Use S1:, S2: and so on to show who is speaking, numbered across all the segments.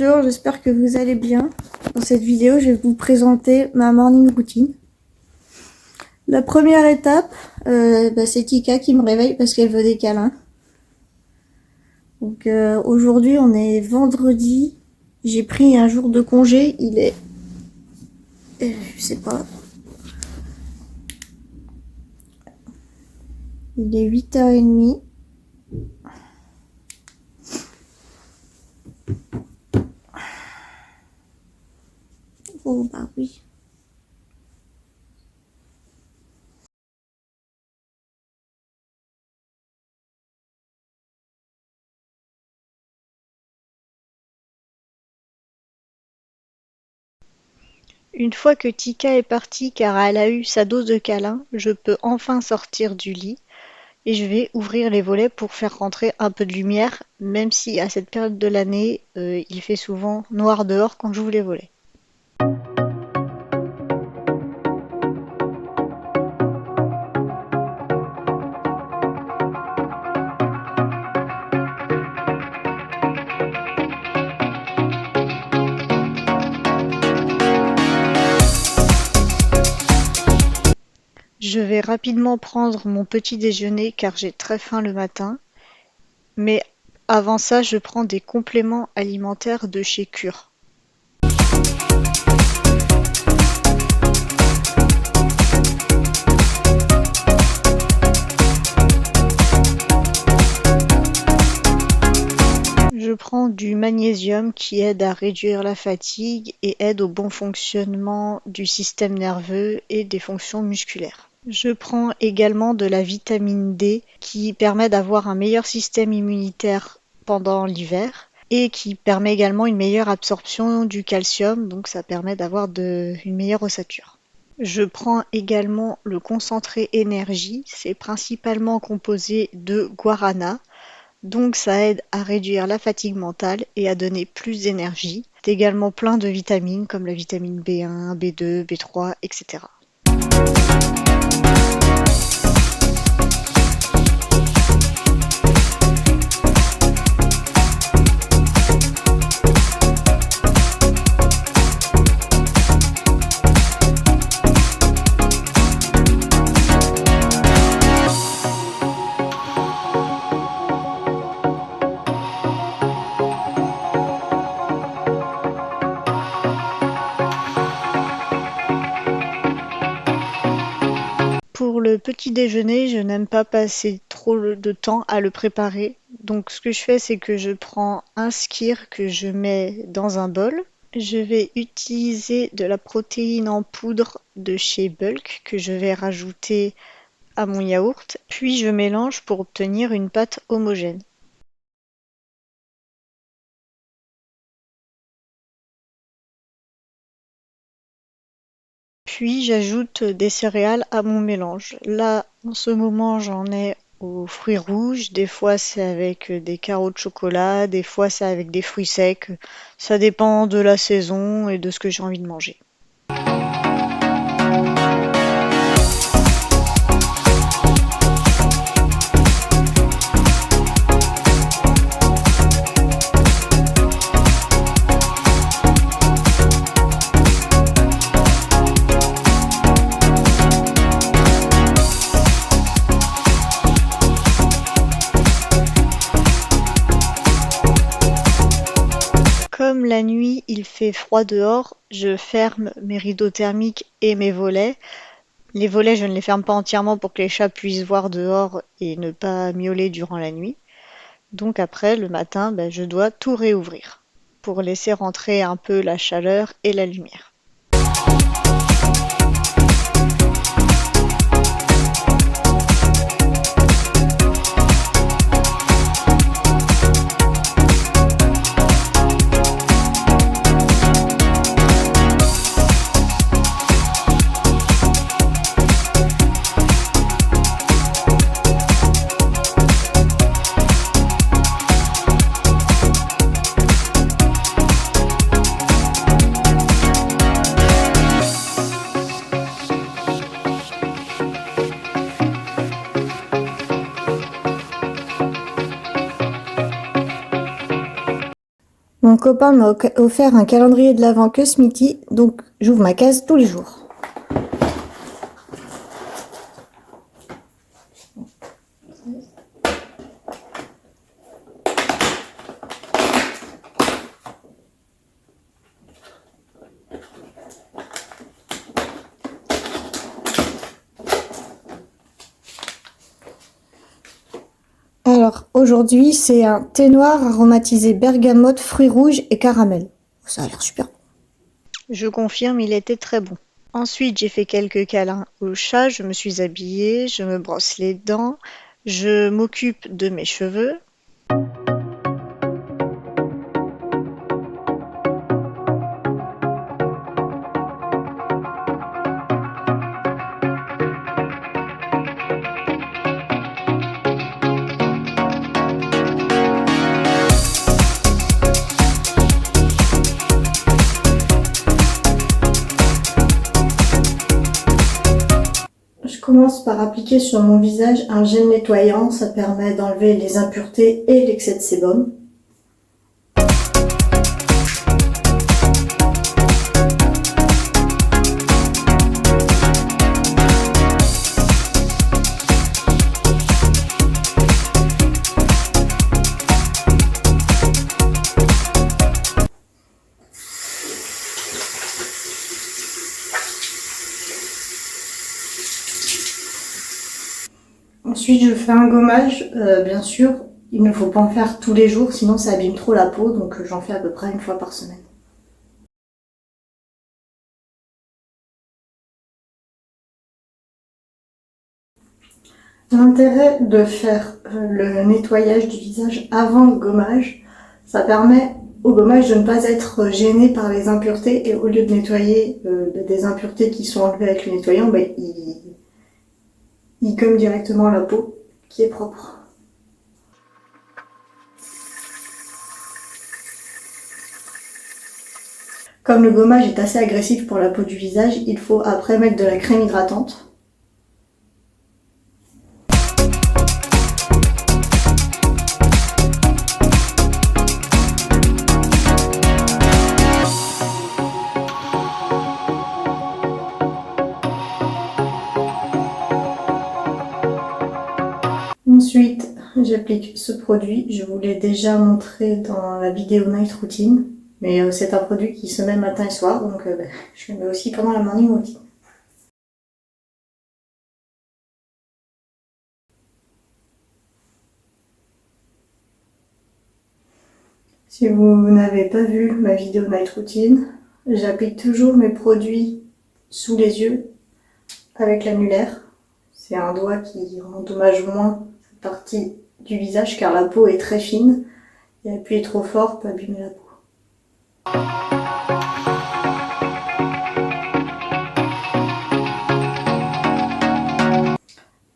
S1: Bonjour, j'espère que vous allez bien. Dans cette vidéo, je vais vous présenter ma morning routine. La première étape, c'est Kika qui me réveille parce qu'elle veut des câlins. Donc aujourd'hui, on est vendredi. J'ai pris un jour de congé. Il est... je sais pas. Il est 8h30. Oh bah oui.
S2: Une fois que Tika est partie car elle a eu sa dose de câlin, je peux enfin sortir du lit et je vais ouvrir les volets pour faire rentrer un peu de lumière, même si à cette période de l'année, il fait souvent noir dehors quand j'ouvre les volets. Je vais rapidement prendre mon petit déjeuner car j'ai très faim le matin, mais avant ça, je prends des compléments alimentaires de chez Cure. Je prends du magnésium qui aide à réduire la fatigue et aide au bon fonctionnement du système nerveux et des fonctions musculaires. Je prends également de la vitamine D qui permet d'avoir un meilleur système immunitaire pendant l'hiver et qui permet également une meilleure absorption du calcium, donc ça permet d'avoir une meilleure ossature. Je prends également le concentré énergie, c'est principalement composé de guarana. Donc ça aide à réduire la fatigue mentale et à donner plus d'énergie. C'est également plein de vitamines comme la vitamine B1, B2, B3, etc. Pour le petit déjeuner, je n'aime pas passer trop de temps à le préparer. Donc ce que je fais, c'est que je prends un skyr que je mets dans un bol. Je vais utiliser de la protéine en poudre de chez Bulk que je vais rajouter à mon yaourt. Puis je mélange pour obtenir une pâte homogène. Puis j'ajoute des céréales à mon mélange. Là, en ce moment, j'en ai aux fruits rouges. Des fois, c'est avec des carreaux de chocolat. Des fois, c'est avec des fruits secs. Ça dépend de la saison et de ce que j'ai envie de manger. Comme la nuit, il fait froid dehors, je ferme mes rideaux thermiques et mes volets. Les volets, je ne les ferme pas entièrement pour que les chats puissent voir dehors et ne pas miauler durant la nuit. Donc après, le matin, je dois tout réouvrir pour laisser rentrer un peu la chaleur et la lumière.
S1: Mon copain m'a offert un calendrier de l'Avent que Smithy, donc j'ouvre ma case tous les jours. Alors, aujourd'hui, c'est un thé noir aromatisé bergamote, fruits rouges et caramel. Ça a l'air super.
S2: Je confirme, il était très bon. Ensuite, j'ai fait quelques câlins au chat, je me suis habillée, je me brosse les dents, je m'occupe de mes cheveux.
S1: Je commence par appliquer sur mon visage un gel nettoyant, ça permet d'enlever les impuretés et l'excès de sébum. Ensuite, je fais un gommage, bien sûr. Il ne faut pas en faire tous les jours, sinon ça abîme trop la peau, donc j'en fais à peu près une fois par semaine. L'intérêt de faire le nettoyage du visage avant le gommage, ça permet au gommage de ne pas être gêné par les impuretés et au lieu de nettoyer des impuretés qui sont enlevées avec le nettoyant, il gomme directement la peau qui est propre. Comme le gommage est assez agressif pour la peau du visage, il faut après mettre de la crème hydratante. Ensuite, j'applique ce produit. Je vous l'ai déjà montré dans la vidéo Night Routine, mais c'est un produit qui se met matin et soir, donc je le mets aussi pendant la morning routine. Si vous n'avez pas vu ma vidéo Night Routine, j'applique toujours mes produits sous les yeux avec l'annulaire. C'est un doigt qui endommage moins cette partie du visage car la peau est très fine et appuyer trop fort peut abîmer la peau.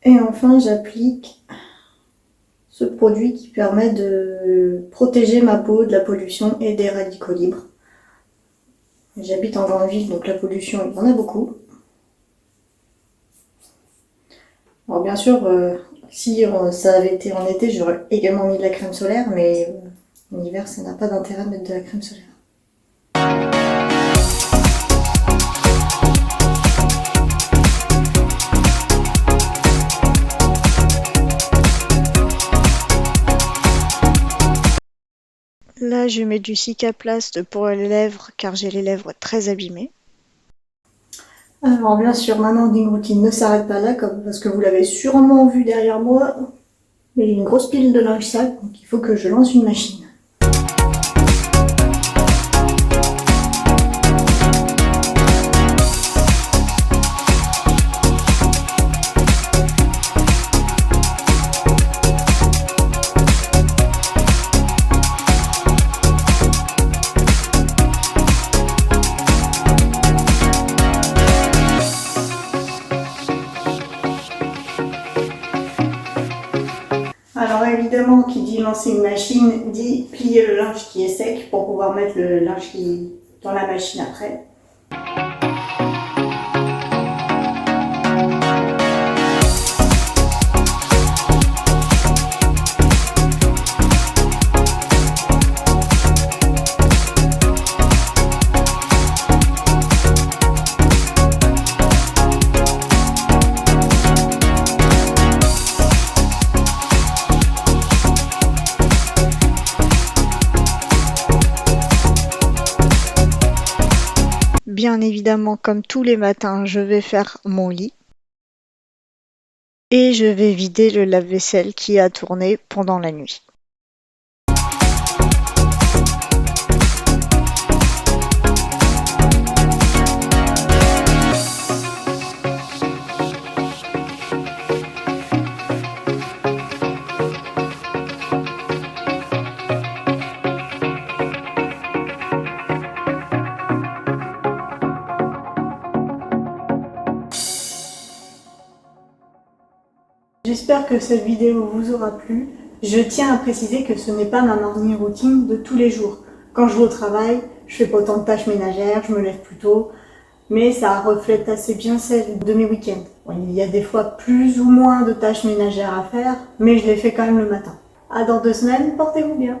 S1: Et enfin, j'applique ce produit qui permet de protéger ma peau de la pollution et des radicaux libres. J'habite en grande ville, donc la pollution, il y en a beaucoup. Alors bien sûr, si ça avait été en été, j'aurais également mis de la crème solaire, mais en hiver, ça n'a pas d'intérêt de mettre de la crème solaire.
S2: Là, je mets du Cicaplast pour les lèvres car j'ai les lèvres très abîmées.
S1: Alors bien sûr, ma morning routine ne s'arrête pas là, parce que vous l'avez sûrement vu derrière moi, mais j'ai une grosse pile de linge sale, donc il faut que je lance une machine. Alors évidemment, qui dit lancer une machine, dit plier le linge qui est sec pour pouvoir mettre le linge qui dans la machine après.
S2: bien évidemment, comme tous les matins, je vais faire mon lit. Et je vais vider le lave-vaisselle qui a tourné pendant la nuit.
S1: J'espère que cette vidéo vous aura plu. Je tiens à préciser que ce n'est pas ma morning routine de tous les jours. Quand je vais au travail, je fais pas autant de tâches ménagères, je me lève plus tôt, mais ça reflète assez bien celle de mes week-ends. Bon, il y a des fois plus ou moins de tâches ménagères à faire, mais je les fais quand même le matin. À dans 2 semaines, portez-vous bien.